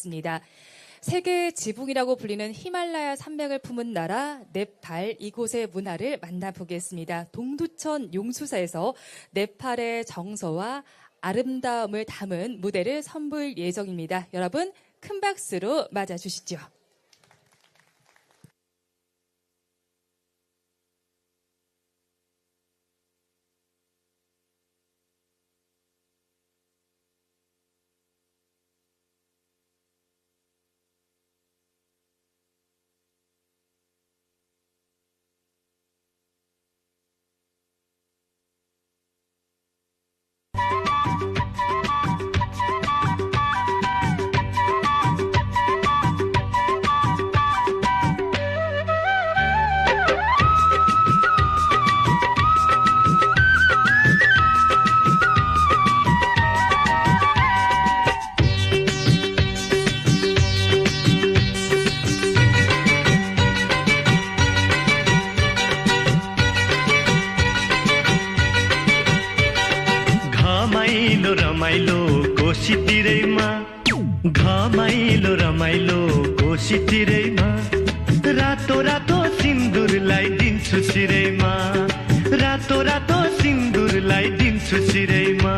있습니다. 세계 지붕이라고 불리는 히말라야 산맥을 품은 나라 네팔, 이곳의 문화를 만나보겠습니다. 동두천 용수사에서 네팔의 정서와 아름다움을 담은 무대를 선보일 예정입니다. 여러분 큰 박수로 맞아주시죠. रमाइलो कोशीतिरैमा घमाइलो रमाइलो कोशीतिरैमा रातो रातो सिन्दुरलाई दिन्छु सिरैमा रातो रातो सिन्दुरलाई दिन्छु सिरैमा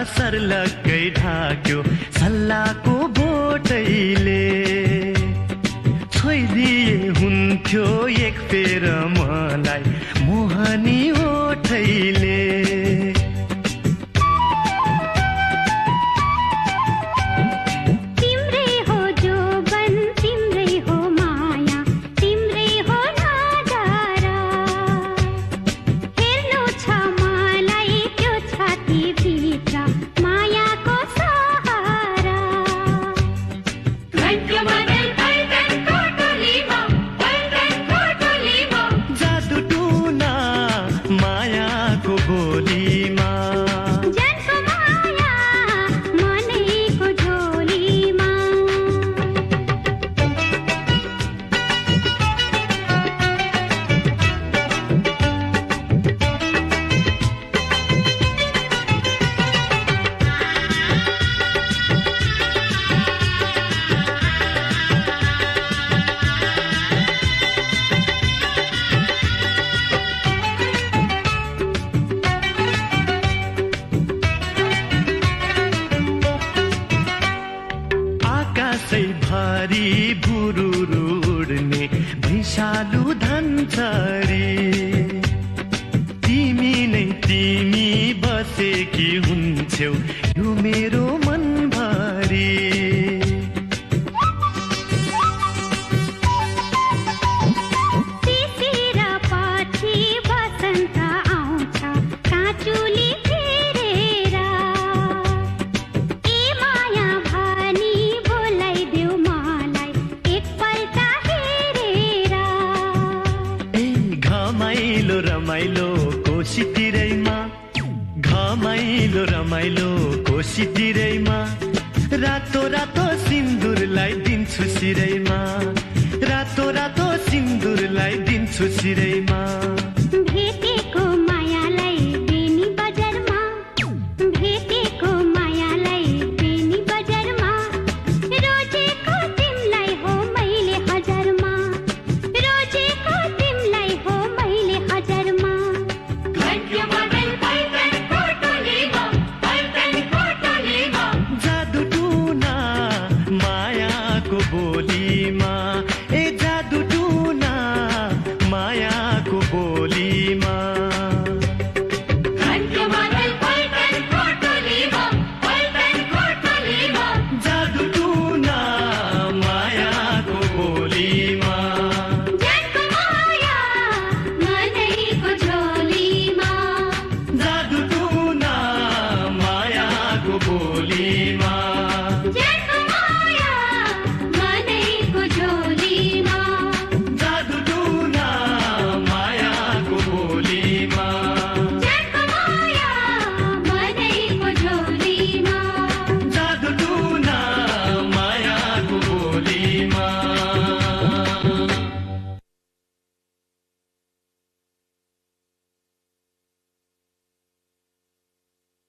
सर्लक्कै ढाक्यो सल्लाको बोटैले छोइदिए हुन्थ्यो एक फेर मलाई मोहनी ओठैले भारी बुरुरु उड्ने भैँसालु धन्छरी तिमी नै तिमी बसेकी हुन्छौ यो मेरो मनभरि रमाइलो कोशीतिरैमा घमाइलो रमाइलो कोशीतिरैमा रातो रातो सिन्दुरलाई दिन्छु सिरैमा रातो रातो सिन्दुरलाई दिन्छु सिरैमा